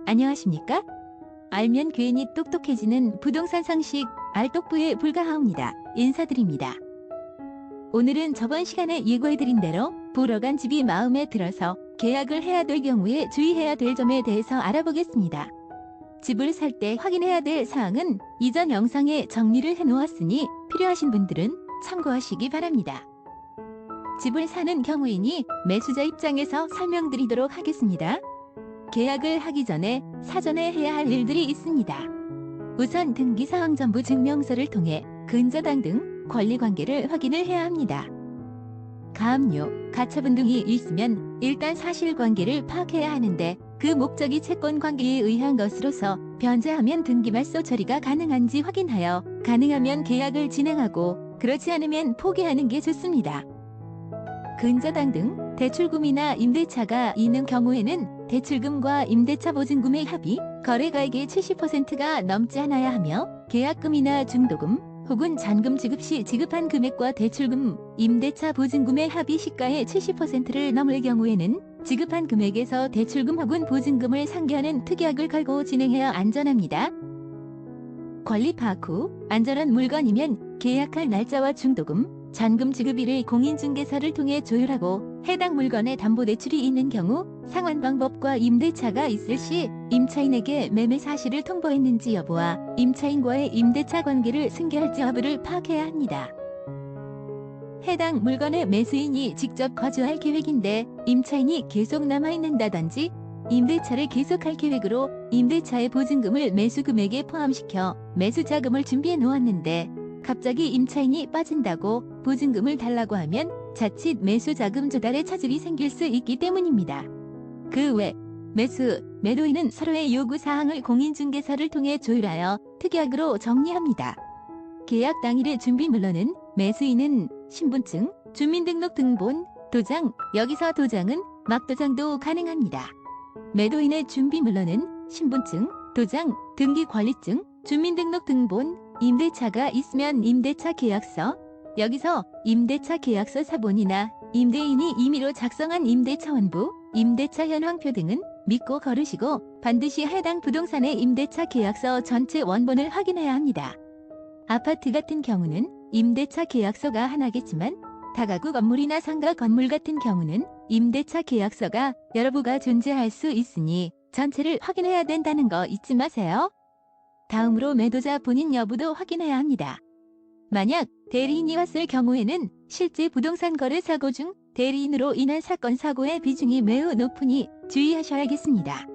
안녕하십니까? 알면 괜히 똑똑해지는 부동산 상식 알똑부에 불과하옵니다. 인사드립니다. 오늘은 저번 시간에 예고해드린 대로 보러 간 집이 마음에 들어서 계약을 해야 될 경우에 주의해야 될 점에 대해서 알아보겠습니다. 집을 살 때 확인해야 될 사항은 이전 영상에 정리를 해놓았으니 필요하신 분들은 참고하시기 바랍니다. 집을 사는 경우이니 매수자 입장에서 설명드리도록 하겠습니다. 계약을 하기 전에 사전에 해야 할 일들이 있습니다. 우선 등기사항전부 증명서를 통해 근저당 등 권리관계를 확인을 해야 합니다. 가압류, 가처분 등이 있으면 일단 사실관계를 파악해야 하는데 그 목적이 채권관계에 의한 것으로서 변제하면 등기 말소 처리가 가능한지 확인하여 가능하면 계약을 진행하고 그렇지 않으면 포기하는 게 좋습니다. 근저당 등 대출금이나 임대차가 있는 경우에는 대출금과 임대차 보증금의 합이 거래가액의 70%가 넘지 않아야 하며 계약금이나 중도금 혹은 잔금 지급 시 지급한 금액과 대출금, 임대차 보증금의 합이 시가의 70%를 넘을 경우에는 지급한 금액에서 대출금 혹은 보증금을 상기하는 특약을 걸고 진행해야 안전합니다. 권리 파악 후 안전한 물건이면 계약할 날짜와 중도금, 잔금 지급일을 공인중개사를 통해 조율하고 해당 물건에 담보대출이 있는 경우 상환 방법과 임대차가 있을 시 임차인에게 매매 사실을 통보했는지 여부와 임차인과의 임대차 관계를 승계할지 여부를 파악해야 합니다. 해당 물건의 매수인이 직접 거주할 계획인데 임차인이 계속 남아있는다든지 임대차를 계속할 계획으로 임대차의 보증금을 매수금액에 포함시켜 매수자금을 준비해 놓았는데 갑자기 임차인이 빠진다고 보증금을 달라고 하면 자칫 매수자금 조달의 차질이 생길 수 있기 때문입니다. 그 외 매도인은 서로의 요구사항을 공인중개사를 통해 조율하여 특약으로 정리합니다. 계약 당일의 준비물로는 매수인은 신분증, 주민등록등본, 도장, 여기서 도장은 막도장도 가능합니다. 매도인의 준비물로는 신분증, 도장, 등기권리증, 주민등록등본, 임대차가 있으면 임대차 계약서, 여기서 임대차 계약서 사본이나 임대인이 임의로 작성한 임대차원부, 임대차 현황표 등은 믿고 거르시고 반드시 해당 부동산의 임대차 계약서 전체 원본을 확인해야 합니다. 아파트 같은 경우는 임대차 계약서가 하나겠지만 다가구 건물이나 상가 건물 같은 경우는 임대차 계약서가 여러 부가 존재할 수 있으니 전체를 확인해야 된다는 거 잊지 마세요. 다음으로 매도자 본인 여부도 확인해야 합니다. 만약 대리인이 왔을 경우에는 실제 부동산 거래 사고 중 대리인으로 인한 사건 사고의 비중이 매우 높으니 주의하셔야겠습니다.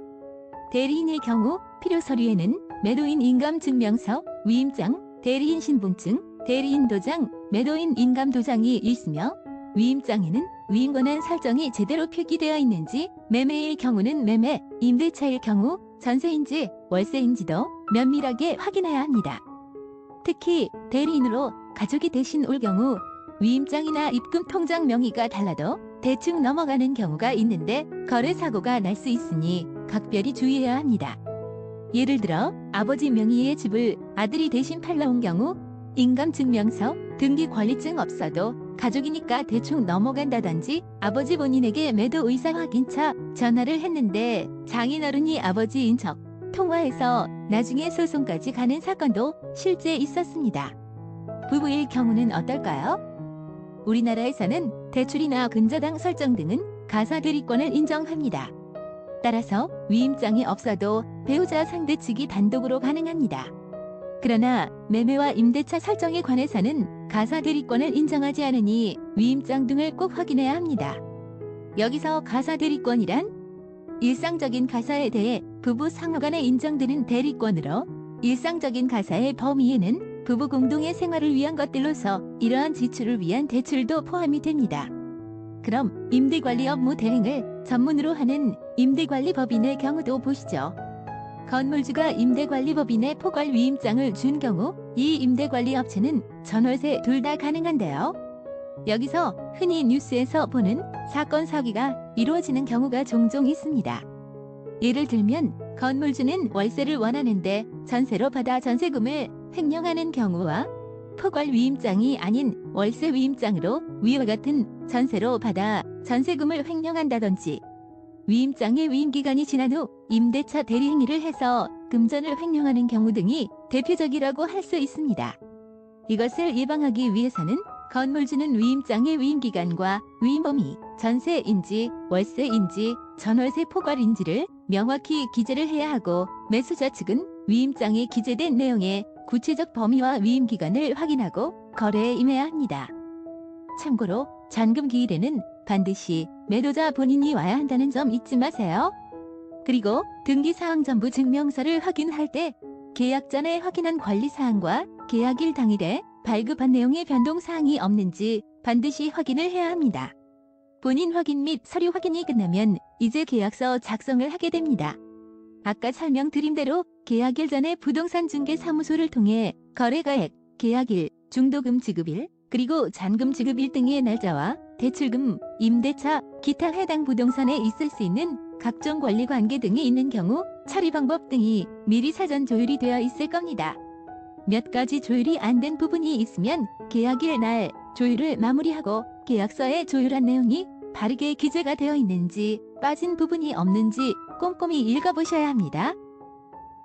대리인일 경우 필요 서류에는 매도인 인감증명서, 위임장, 대리인 신분증, 대리인 도장, 매도인 인감도장이 있으며 위임장에는 위임권한 설정이 제대로 표기되어 있는지, 매매일 경우는 매매, 임대차일 경우 전세인지 월세인지도 면밀하게 확인해야 합니다. 특히 대리인으로 가족이 대신 올 경우 위임장이나 입금 통장 명의가 달라도 대충 넘어가는 경우가 있는데 거래 사고가 날 수 있으니 각별히 주의해야 합니다. 예를 들어 아버지 명의의 집을 아들이 대신 팔러 온 경우 인감증명서, 등기권리증 없어도 가족이니까 대충 넘어간다든지 아버지 본인에게 매도 의사 확인차 전화를 했는데 장인어른이 아버지인 척 통화해서 나중에 소송까지 가는 사건도 실제 있었습니다. 부부일 경우는 어떨까요? 우리나라에서는 대출이나 근저당 설정 등은 가사대리권을 인정합니다. 따라서 위임장이 없어도 배우자 상대 측이 단독으로 가능합니다. 그러나 매매와 임대차 설정에 관해서는 가사대리권을 인정하지 않으니 위임장 등을 꼭 확인해야 합니다. 여기서 가사대리권이란 일상적인 가사에 대해 부부 상호 간에 인정되는 대리권으로 일상적인 가사의 범위에는 부부 공동의 생활을 위한 것들로서 이러한 지출을 위한 대출도 포함이 됩니다. 그럼 임대관리 업무 대행을 전문으로 하는 임대관리법인의 경우도 보시죠. 건물주가 임대관리법인에 포괄 위임장을 준 경우 이 임대관리 업체는 전월세 둘 다 가능한데요. 여기서 흔히 뉴스에서 보는 사건 사기가 이루어지는 경우가 종종 있습니다. 예를 들면 건물주는 월세를 원하는데 전세로 받아 전세금을 횡령하는 경우와 포괄 위임장이 아닌 월세 위임장으로 위와 같은 전세로 받아 전세금을 횡령한다든지 위임장의 위임기간이 지난 후 임대차 대리행위를 해서 금전을 횡령하는 경우 등이 대표적이라고 할 수 있습니다. 이것을 예방하기 위해서는 건물주는 위임장의 위임기간과 위임범위, 전세인지, 월세인지, 전월세 포괄인지를 명확히 기재를 해야 하고 매수자 측은 위임장에 기재된 내용의 구체적 범위와 위임기간을 확인하고 거래에 임해야 합니다. 참고로 잔금기일에는 반드시 매도자 본인이 와야 한다는 점 잊지 마세요. 그리고 등기사항 전부 증명서를 확인할 때 계약 전에 확인한 권리사항과 계약일 당일에 발급한 내용의 변동사항이 없는지 반드시 확인을 해야 합니다. 본인 확인 및 서류 확인이 끝나면 이제 계약서 작성을 하게 됩니다. 아까 설명드린 대로 계약일 전에 부동산 중개사무소를 통해 거래가액, 계약일, 중도금 지급일, 그리고 잔금 지급일 등의 날짜와 대출금, 임대차, 기타 해당 부동산에 있을 수 있는 각종 권리관계 등이 있는 경우 처리 방법 등이 미리 사전 조율이 되어 있을 겁니다. 몇 가지 조율이 안 된 부분이 있으면 계약일 날 조율을 마무리하고 계약서에 조율한 내용이 바르게 기재가 되어 있는지 빠진 부분이 없는지 꼼꼼히 읽어보셔야 합니다.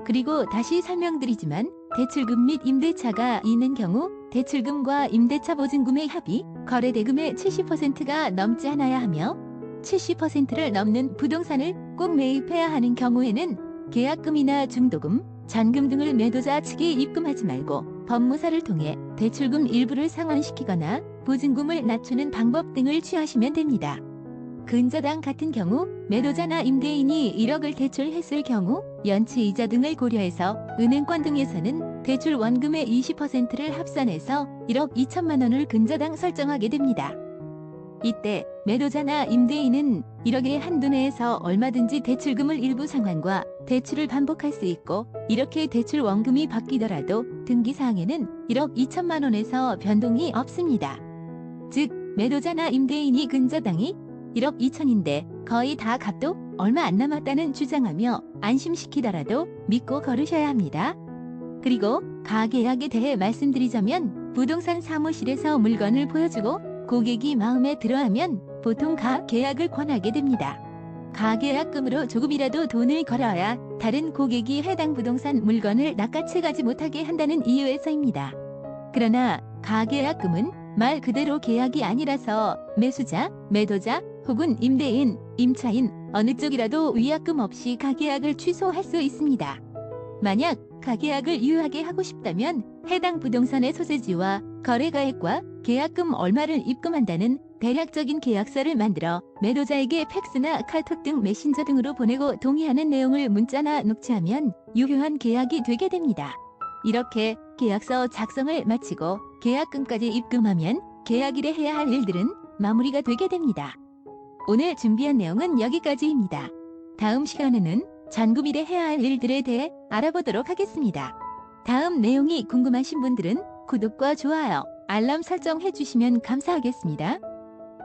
그리고 다시 설명드리지만 대출금 및 임대차가 있는 경우 대출금과 임대차 보증금의 합이 거래대금의 70%가 넘지 않아야 하며 70%를 넘는 부동산을 꼭 매입해야 하는 경우에는 계약금이나 중도금, 잔금 등을 매도자 측이 입금하지 말고 법무사를 통해 대출금 일부를 상환시키거나 보증금을 낮추는 방법 등을 취하시면 됩니다. 근저당 같은 경우 매도자나 임대인이 1억을 대출했을 경우 연체이자 등을 고려해서 은행권 등에서는 대출 원금의 20%를 합산해서 1억 2천만 원을 근저당 설정하게 됩니다. 이때 매도자나 임대인은 1억의 한도 내에서 얼마든지 대출금을 일부 상환과 대출을 반복할 수 있고 이렇게 대출 원금이 바뀌더라도 등기사항에는 1억 2천만 원에서 변동이 없습니다. 즉 매도자나 임대인이 근저당이 1억 2천인데 거의 다 값도 얼마 안 남았다는 주장하며 안심시키더라도 믿고 걸으셔야 합니다. 그리고 가계약에 대해 말씀드리자면 부동산 사무실에서 물건을 보여주고 고객이 마음에 들어하면 보통 가계약을 권하게 됩니다. 가계약금으로 조금이라도 돈을 걸어야 다른 고객이 해당 부동산 물건을 낚아채 가지 못하게 한다는 이유에서입니다. 그러나 가계약금은 말 그대로 계약이 아니라서 매수자, 매도자 혹은 임대인, 임차인 어느 쪽이라도 위약금 없이 가계약을 취소할 수 있습니다. 만약 가계약을 유효하게 하고 싶다면 해당 부동산의 소재지와 거래가액과 계약금 얼마를 입금한다는 대략적인 계약서를 만들어 매도자에게 팩스나 카톡 등 메신저 등으로 보내고 동의하는 내용을 문자나 녹취하면 유효한 계약이 되게 됩니다. 이렇게 계약서 작성을 마치고 계약금까지 입금하면 계약일에 해야 할 일들은 마무리가 되게 됩니다. 오늘 준비한 내용은 여기까지입니다. 다음 시간에는 잔금일에 해야 할 일들에 대해 알아보도록 하겠습니다. 다음 내용이 궁금하신 분들은 구독과 좋아요, 알람 설정 해주시면 감사하겠습니다.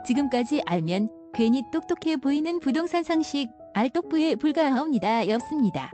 지금까지 알면 괜히 똑똑해 보이는 부동산 상식 알똑부에 불과하옵니다 였습니다.